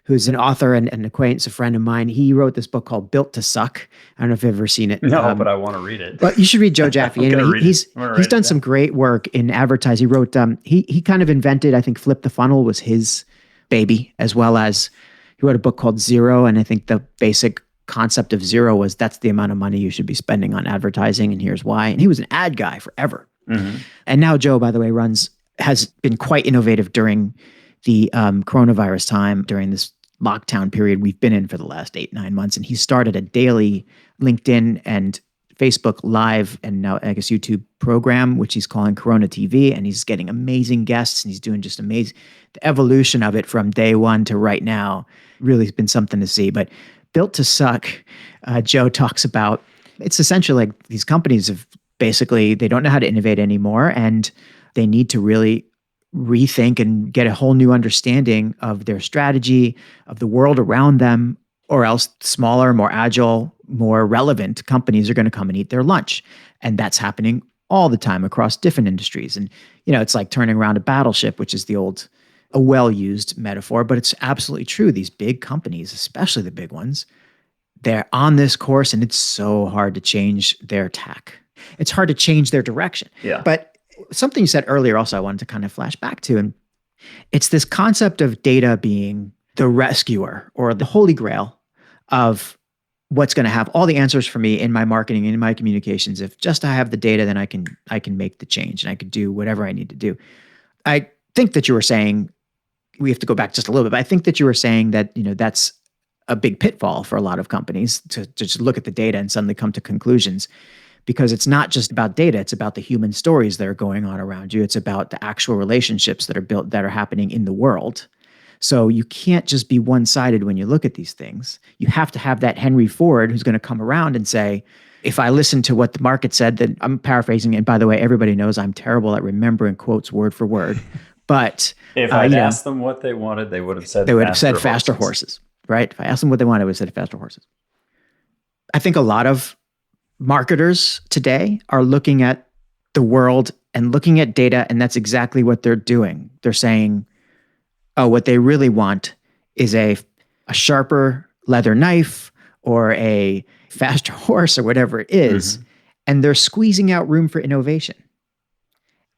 who's an author and an acquaintance, a friend of mine, he wrote this book called Built to Suck. I don't know if you've ever seen it. No, but I want to read it. But you should read Joe Jaffe. Anyway, he's done some great work in advertising. He wrote, he kind of invented, I think Flip the Funnel was his baby, as well as he wrote a book called Zero. And I think the basic concept of zero was that's the amount of money you should be spending on advertising, and here's why. And he was an ad guy forever. Mm-hmm. And now Joe, by the way, has been quite innovative during the coronavirus time, during this lockdown period we've been in for the last 8-9 months. And he started a daily LinkedIn and Facebook Live and now I guess YouTube program, which he's calling Corona TV. And he's getting amazing guests and he's doing just amazing. The evolution of it from day one to right now really has been something to see. But Built to Suck, Joe talks about, it's essentially like these companies have basically, they don't know how to innovate anymore, and they need to really rethink and get a whole new understanding of their strategy, of the world around them, or else smaller, more agile, more relevant companies are going to come and eat their lunch. And that's happening all the time across different industries. And, it's like turning around a battleship, which is a well-used metaphor, but it's absolutely true. These big companies, especially the big ones, they're on this course and it's so hard to change their tack. It's hard to change their direction. Yeah. But something you said earlier also I wanted to kind of flash back to, and it's this concept of data being the rescuer or the holy grail of what's going to have all the answers for me in my marketing and in my communications. If just I have the data, then I can make the change and I can do whatever I need to do. I think that you were saying, we have to go back just a little bit, but I think that you were saying that, that's a big pitfall for a lot of companies to just look at the data and suddenly come to conclusions, because it's not just about data. It's about the human stories that are going on around you. It's about the actual relationships that are built, that are happening in the world. So you can't just be one-sided when you look at these things. You have to have that Henry Ford who's going to come around and say, if I listen to what the market said, then I'm paraphrasing. And by the way, everybody knows I'm terrible at remembering quotes word for word. But if I'd asked them what they wanted, they would have said faster horses, right? If I asked them what they wanted, they would have said faster horses. I think a lot of marketers today are looking at the world and looking at data, and that's exactly what they're doing. They're saying, oh, what they really want is a sharper leather knife or a faster horse or whatever it is, mm-hmm. and they're squeezing out room for innovation.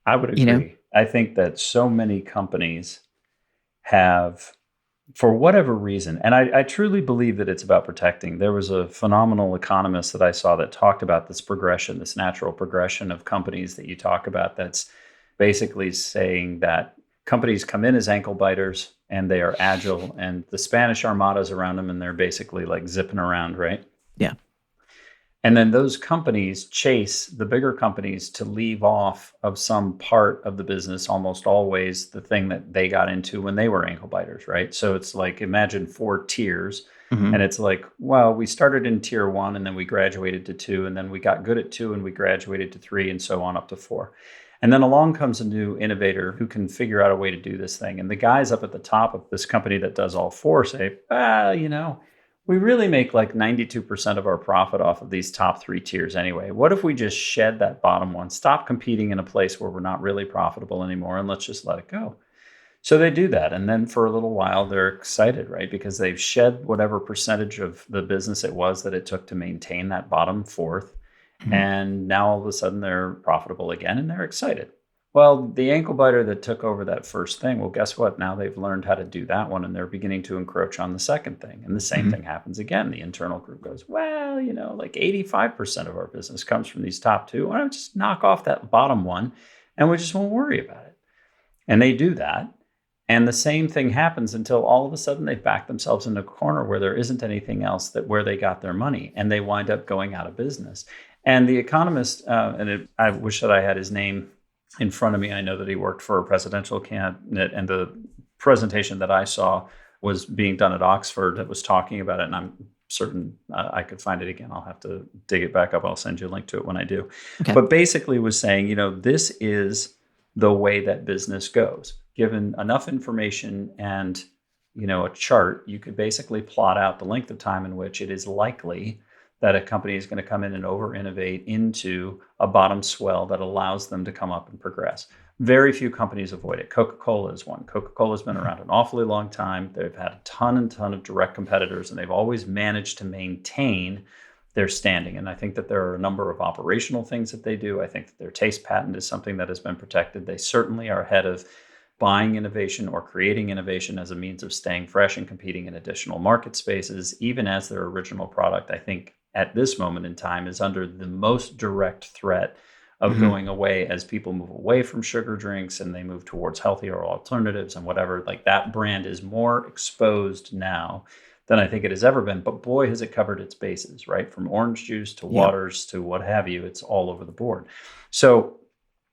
I would agree. I think that so many companies have, for whatever reason, and I truly believe that it's about protecting. There was a phenomenal economist that I saw that talked about this progression, this natural progression of companies that you talk about, that's basically saying that companies come in as ankle biters and they are agile, and the Spanish Armada's around them and they're basically like zipping around, right? Yeah. And then those companies chase the bigger companies to leave off of some part of the business, almost always the thing that they got into when they were ankle biters, right? So it's like, imagine 4 tiers. Mm-hmm. And it's like, well, we started in tier 1 and then we graduated to 2, and then we got good at 2 and we graduated to 3, and so on up to 4. And then along comes a new innovator who can figure out a way to do this thing. And the guys up at the top of this company that does all 4 say, we really make like 92% of our profit off of these top 3 tiers anyway. What if we just shed that bottom one, stop competing in a place where we're not really profitable anymore, and let's just let it go? So they do that. And then for a little while, they're excited, right? Because they've shed whatever percentage of the business it was that it took to maintain that bottom 4th. Mm-hmm. And now all of a sudden they're profitable again and they're excited. Well, the ankle biter that took over that first thing, well, guess what? Now they've learned how to do that one and they're beginning to encroach on the second thing. And the same mm-hmm. thing happens again. The internal group goes, well, like 85% of our business comes from these top 2. Why don't we just knock off that bottom one and we just won't worry about it? And they do that. And the same thing happens until all of a sudden they back themselves in a corner where there isn't anything else where they got their money, and they wind up going out of business. And the economist, I wish that I had his name in front of me. I know that he worked for a presidential candidate, and the presentation that I saw was being done at Oxford that was talking about it. And I'm certain I could find it again. I'll have to dig it back up. I'll send you a link to it when I do. Okay. But basically was saying, this is the way that business goes. Given enough information and, a chart, you could basically plot out the length of time in which it is likely that a company is going to come in and over-innovate into a bottom swell that allows them to come up and progress. Very few companies avoid it. Coca-Cola is one. Coca-Cola's been around an awfully long time. They've had a ton of direct competitors, and they've always managed to maintain their standing. And I think that there are a number of operational things that they do. I think that their taste patent is something that has been protected. They certainly are ahead of buying innovation or creating innovation as a means of staying fresh and competing in additional market spaces, even as their original product, I think, at this moment in time is under the most direct threat of going away as people move away from sugar drinks and they move towards healthier alternatives and whatever. Like, that brand is more exposed now than I think it has ever been. But boy, has it covered its bases, right? From orange juice to waters to what have you. It's all over the board. So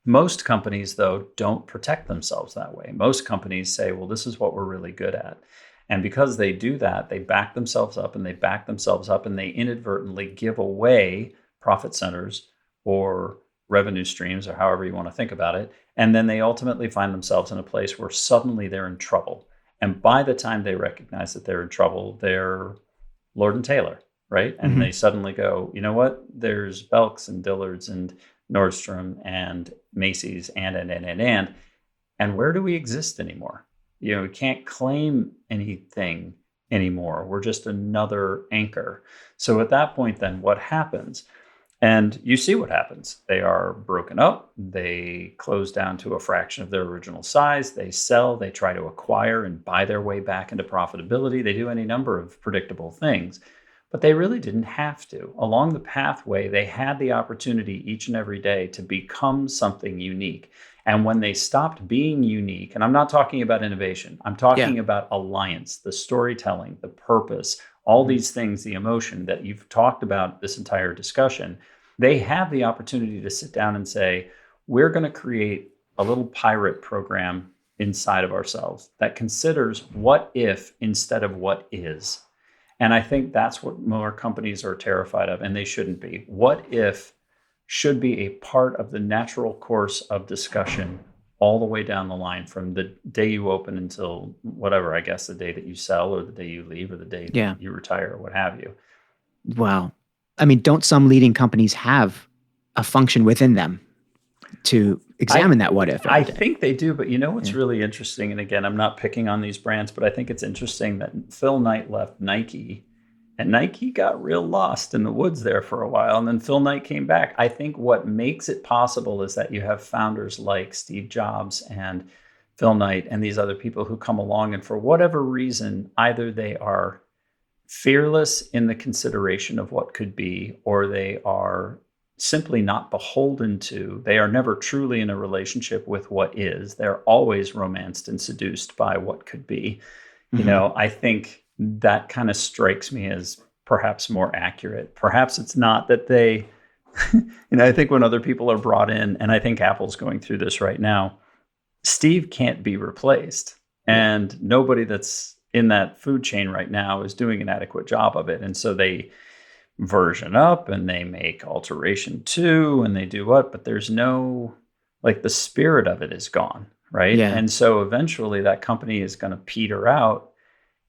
most companies, though, don't protect themselves that way. Most companies say, well, this is what we're really good at. And because they do that, they back themselves up and they inadvertently give away profit centers or revenue streams, or however you want to think about it. And then they ultimately find themselves in a place where suddenly they're in trouble. And by the time they recognize that they're in trouble, they're Lord and Taylor, right? And they suddenly go, you know what? There's Belk's and Dillard's and Nordstrom and Macy's and where do we exist anymore? We can't claim anything anymore. We're just another anchor. So at that point, then what happens? And you see what happens. They are broken up. They close down to a fraction of their original size. They sell. They try to acquire and buy their way back into profitability. They do any number of predictable things, but they really didn't have to. Along the pathway, they had the opportunity each and every day to become something unique. And when they stopped being unique, and I'm not talking about innovation, I'm talking about alliance, the storytelling, the purpose, all these things, the emotion that you've talked about this entire discussion, they have the opportunity to sit down and say, we're going to create a little pirate program inside of ourselves that considers what if instead of what is. And I think that's what more companies are terrified of, and they shouldn't be. What if should be a part of the natural course of discussion all the way down the line, from the day you open until whatever, I guess, the day that you sell or the day you leave or the day that you retire or what have you. Wow. I mean, don't some leading companies have a function within them to examine that what if? I think they do, but what's really interesting, and again, I'm not picking on these brands, but I think it's interesting that Phil Knight left Nike, and Nike got real lost in the woods there for a while, and then Phil Knight came back. I think what makes it possible is that you have founders like Steve Jobs and Phil Knight and these other people who come along, and for whatever reason, either they are fearless in the consideration of what could be, or they are simply not beholden to. They are never truly in a relationship with what is. They're always romanced and seduced by what could be. I think that kind of strikes me as perhaps more accurate. Perhaps it's not that they, I think when other people are brought in, and I think Apple's going through this right now, Steve can't be replaced. And nobody that's in that food chain right now is doing an adequate job of it. And so they version up and they make alteration 2 and they do what, but there's no, like, the spirit of it is gone, right? And so eventually that company is going to peter out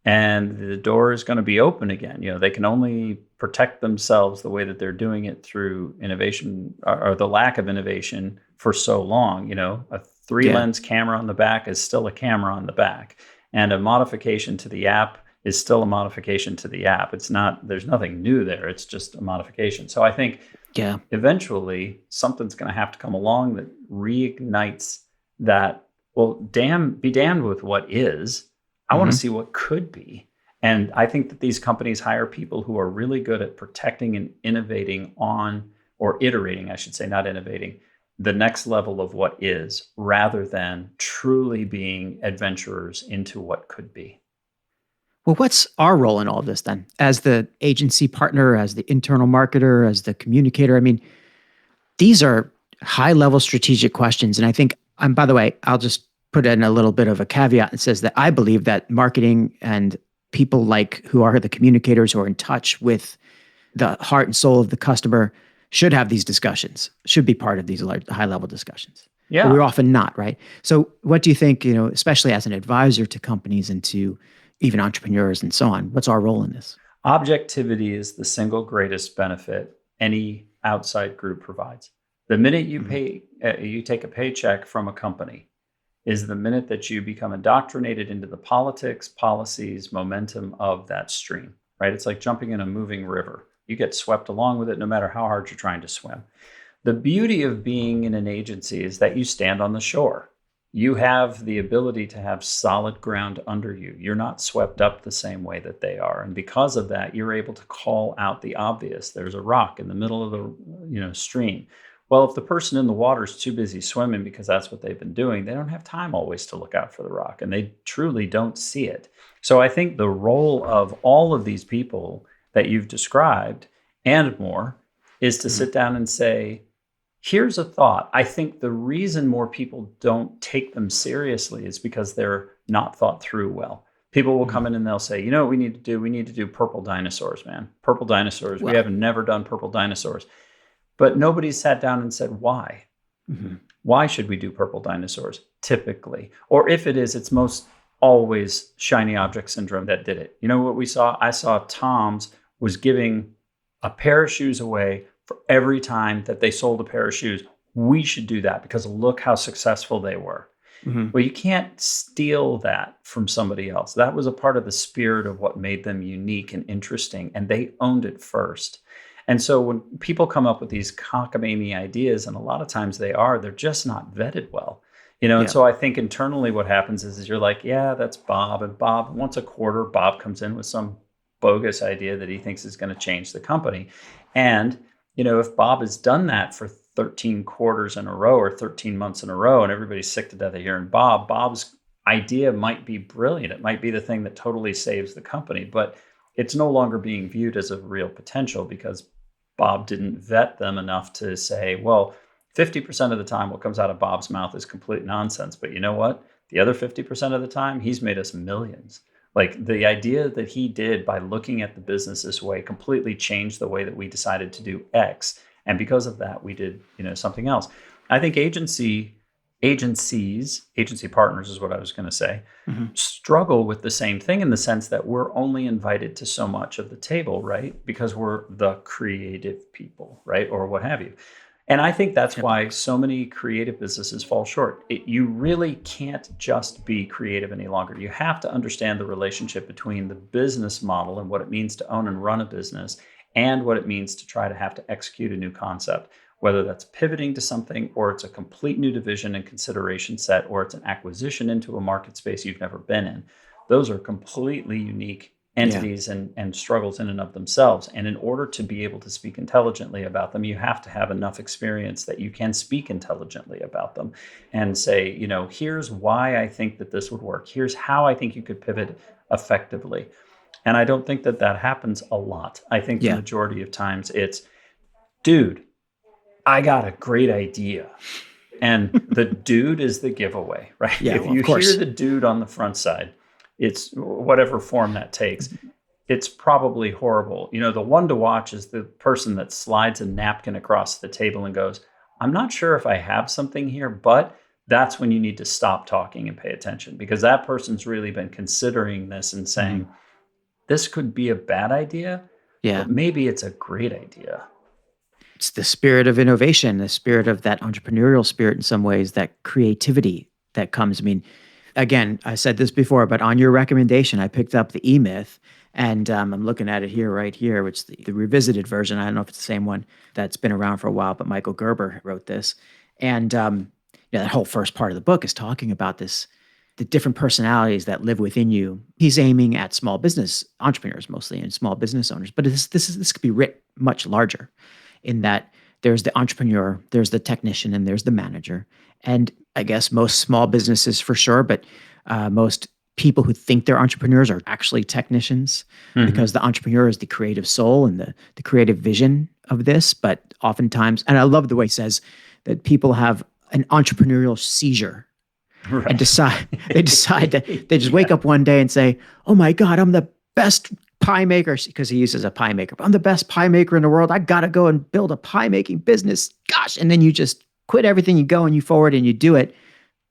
and the door is going to be open again. They can only protect themselves the way that they're doing it through innovation or the lack of innovation for so long. A 3-lens camera on the back is still a camera on the back, and a modification to the app is still a modification to the app. It's not, there's nothing new there. It's just a modification. So I think eventually something's going to have to come along that reignites that, well, be damned with what is. I want to see what could be. And I think that these companies hire people who are really good at protecting and innovating on, or iterating, I should say, not innovating, the next level of what is, rather than truly being adventurers into what could be. Well, what's our role in all of this then? As the agency partner, as the internal marketer, as the communicator? I mean, these are high level strategic questions. And I think, by the way, I'll just put in a little bit of a caveat that says that I believe that marketing and people like who are the communicators who are in touch with the heart and soul of the customer should have these discussions, should be part of these high level discussions. Yeah. But we're often not, right? So what do you think, especially as an advisor to companies and to even entrepreneurs and so on, what's our role in this? Objectivity is the single greatest benefit any outside group provides. The minute you you take a paycheck from a company is the minute that you become indoctrinated into the politics, policies, momentum of that stream, right? It's like jumping in a moving river. You get swept along with it no matter how hard you're trying to swim. The beauty of being in an agency is that you stand on the shore. You have the ability to have solid ground under you. You're not swept up the same way that they are. And because of that, you're able to call out the obvious. There's a rock in the middle of the stream. Well, if the person in the water is too busy swimming because that's what they've been doing, they don't have time always to look out for the rock, and they truly don't see it. So I think the role of all of these people that you've described and more is to sit down and say, here's a thought. I think the reason more people don't take them seriously is because they're not thought through well. People will come in and they'll say, you know what we need to do? We need to do purple dinosaurs, man. Purple dinosaurs. We haven't never done purple dinosaurs. But nobody sat down and said, why? Why should we do purple dinosaurs typically? Or if it is, it's most always shiny object syndrome that did it. You know what we saw? I saw Tom's was giving a pair of shoes away for every time that they sold a pair of shoes. We should do that because look how successful they were. Well, you can't steal that from somebody else. That was a part of the spirit of what made them unique and interesting, and they owned it first. And so when people come up with these cockamamie ideas, and a lot of times they're just not vetted well. And so I think internally what happens is you're like, yeah, that's Bob. And Bob, once a quarter, Bob comes in with some bogus idea that he thinks is going to change the company. And, if Bob has done that for 13 quarters in a row or 13 months in a row, and everybody's sick to death of hearing Bob's idea might be brilliant. It might be the thing that totally saves the company, but it's no longer being viewed as a real potential because Bob didn't vet them enough to say, well, 50% of the time what comes out of Bob's mouth is complete nonsense. But you know what? The other 50% of the time, he's made us millions. Like the idea that he did by looking at the business this way completely changed the way that we decided to do X. And because of that, we did, something else. I think agency partners is what I was going to say, struggle with the same thing in the sense that we're only invited to so much of the table, right? Because we're the creative people, right? Or what have you. And I think that's why so many creative businesses fall short. You really can't just be creative any longer. You have to understand the relationship between the business model and what it means to own and run a business and what it means to try to have to execute a new concept, whether that's pivoting to something or it's a complete new division and consideration set, or it's an acquisition into a market space you've never been in. Those are completely unique entities and struggles in and of themselves. And in order to be able to speak intelligently about them, you have to have enough experience that you can speak intelligently about them and say, here's why I think that this would work. Here's how I think you could pivot effectively. And I don't think that happens a lot. I think the majority of times it's, dude, I got a great idea. And the dude is the giveaway, right? Yeah, if you hear the dude on the front side, it's whatever form that takes, it's probably horrible. The one to watch is the person that slides a napkin across the table and goes, I'm not sure if I have something here, but that's when you need to stop talking and pay attention, because that person's really been considering this and saying, this could be a bad idea, but maybe it's a great idea. It's the spirit of innovation, the spirit of that entrepreneurial spirit in some ways, that creativity that comes. I mean, again, I said this before, but on your recommendation, I picked up the E-Myth, and I'm looking at it right here, which is the revisited version. I don't know if it's the same one that's been around for a while, but Michael Gerber wrote this. And that whole first part of the book is talking about the different personalities that live within you. He's aiming at small business entrepreneurs mostly and small business owners, but this could be writ much larger, in that there's the entrepreneur, there's the technician, and there's the manager. And I guess most small businesses for sure, but most people who think they're entrepreneurs are actually technicians, because the entrepreneur is the creative soul and the creative vision of this. But oftentimes, and I love the way he says that people have an entrepreneurial seizure Right. and they decide that they just wake up one day and say, "Oh my God, I'm the best pie maker," because he uses a pie maker. "I'm the best pie maker in the world. I got to go and build a pie making business. Gosh." And then you just quit everything, you go and you forward and you do it.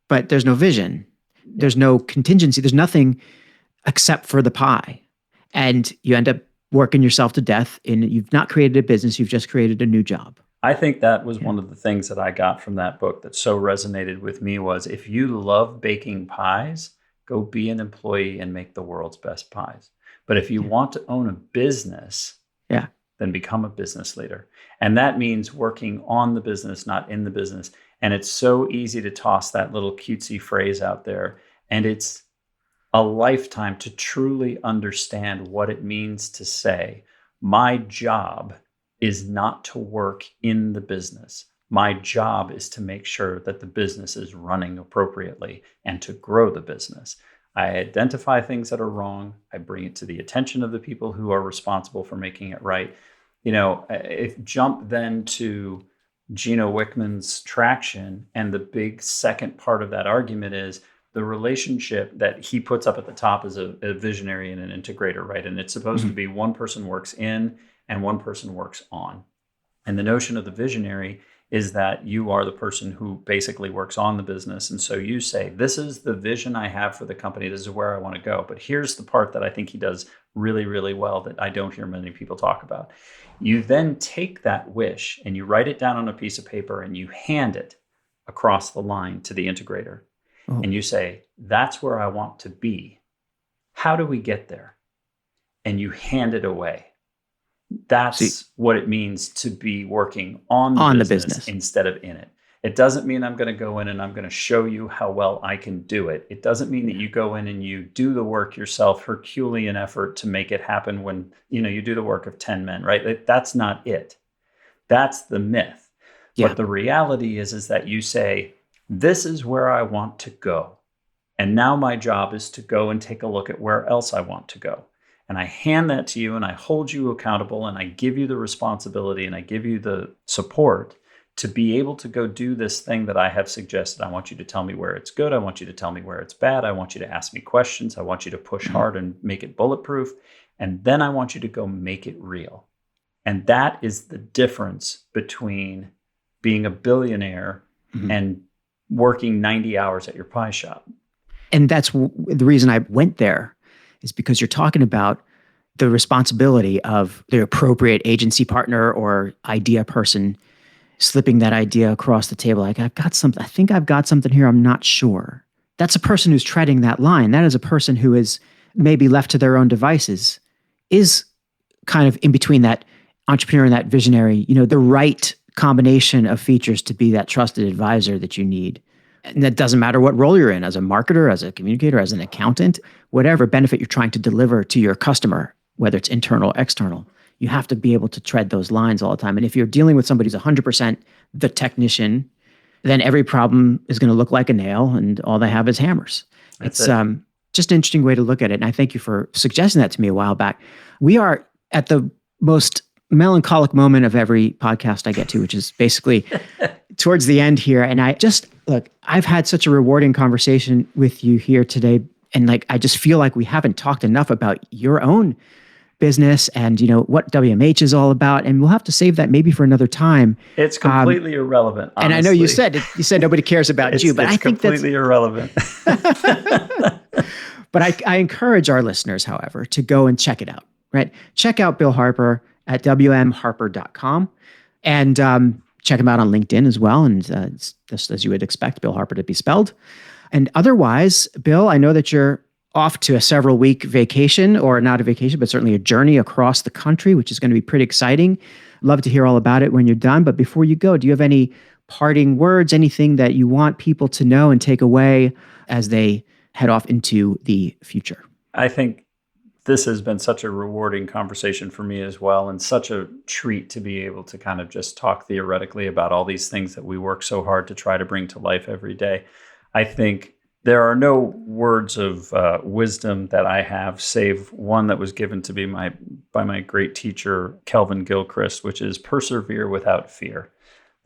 But there's no vision. There's no contingency. There's nothing except for the pie. And you end up working yourself to death. You've not created a business. You've just created a new job. I think that was one of the things that I got from that book that so resonated with me was, if you love baking pies, go be an employee and make the world's best pies. But if you want to own a business, then become a business leader. And that means working on the business, not in the business. And it's so easy to toss that little cutesy phrase out there. And it's a lifetime to truly understand what it means to say, my job is not to work in the business. My job is to make sure that the business is running appropriately and to grow the business. I identify things that are wrong. I bring it to the attention of the people who are responsible for making it right. If jump then to Gino Wickman's Traction, and the big second part of that argument is the relationship that he puts up at the top as a visionary and an integrator, right? And it's supposed to be one person works in and one person works on. And the notion of the visionary is that you are the person who basically works on the business. And so you say, this is the vision I have for the company. This is where I want to go. But here's the part that I think he does really, really well that I don't hear many people talk about. You then take that wish and you write it down on a piece of paper and you hand it across the line to the integrator. Oh. And you say, that's where I want to be. How do we get there? And you hand it away. That's what it means to be working on the business instead of in it. It doesn't mean I'm going to go in and I'm going to show you how well I can do it. It doesn't mean that you go in and you do the work yourself, Herculean effort to make it happen when you do the work of 10 men, right? That's not it. That's the myth. Yeah. But the reality is that you say, this is where I want to go. And now my job is to go and take a look at where else I want to go. And I hand that to you and I hold you accountable and I give you the responsibility and I give you the support to be able to go do this thing that I have suggested. I want you to tell me where it's good. I want you to tell me where it's bad. I want you to ask me questions. I want you to push hard and make it bulletproof. And then I want you to go make it real. And that is the difference between being a billionaire and working 90 hours at your pie shop. And that's the reason I went there, is because you're talking about the responsibility of the appropriate agency partner or idea person slipping that idea across the table. Like, I've got something, I think I've got something here, I'm not sure. That's a person who's treading that line. That is a person who is maybe left to their own devices, is kind of in between that entrepreneur and that visionary, the right combination of features to be that trusted advisor that you need. And that doesn't matter what role you're in, as a marketer, as a communicator, as an accountant, whatever benefit you're trying to deliver to your customer, whether it's internal or external. You have to be able to tread those lines all the time. And if you're dealing with somebody who's 100% the technician, then every problem is going to look like a nail and all they have is hammers. It's just an interesting way to look at it. And I thank you for suggesting that to me a while back. We are at the most melancholic moment of every podcast I get to, which is basically towards the end here. And I've had such a rewarding conversation with you here today. And I just feel like we haven't talked enough about your own business and, what wmH is all about. And we'll have to save that maybe for another time. It's completely irrelevant, honestly. And I know you said nobody cares about you, but I think that's completely irrelevant. But I encourage our listeners, however, to go and check it out, right? Check out Bill Harper at wmHarper.com and check him out on LinkedIn as well. And it's just as you would expect, Bill Harper to be spelled. And otherwise, Bill, I know that you're off to a several-week vacation, or not a vacation, but certainly a journey across the country, which is going to be pretty exciting. Love to hear all about it when you're done. But before you go, do you have any parting words, anything that you want people to know and take away as they head off into the future? I think this has been such a rewarding conversation for me as well, and such a treat to be able to kind of just talk theoretically about all these things that we work so hard to try to bring to life every day. I think there are no words of wisdom that I have, save one that was given to me by my great teacher, Kelvin Gilchrist, which is persevere without fear.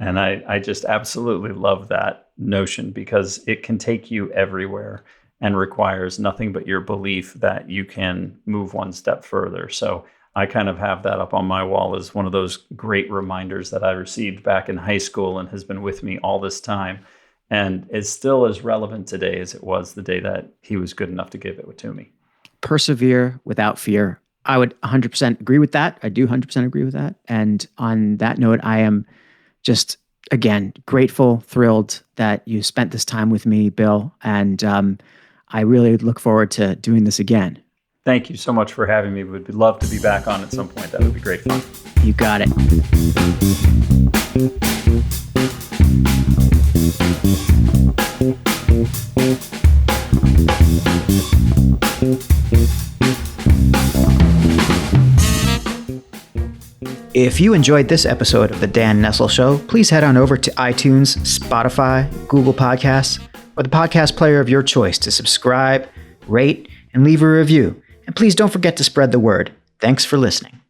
And I just absolutely love that notion because it can take you everywhere and requires nothing but your belief that you can move one step further. So I kind of have that up on my wall as one of those great reminders that I received back in high school and has been with me all this time. And is still as relevant today as it was the day that he was good enough to give it to me. Persevere without fear. I would 100% agree with that. I do 100% agree with that. And on that note, I am just, again, grateful, thrilled that you spent this time with me, Bill. And I really look forward to doing this again. Thank you so much for having me. We'd love to be back on at some point. That would be great fun. You got it. If you enjoyed this episode of The Dan Nessel Show, please head on over to iTunes, Spotify, Google Podcasts, or the podcast player of your choice to subscribe, rate, and leave a review. And please don't forget to spread the word. Thanks for listening.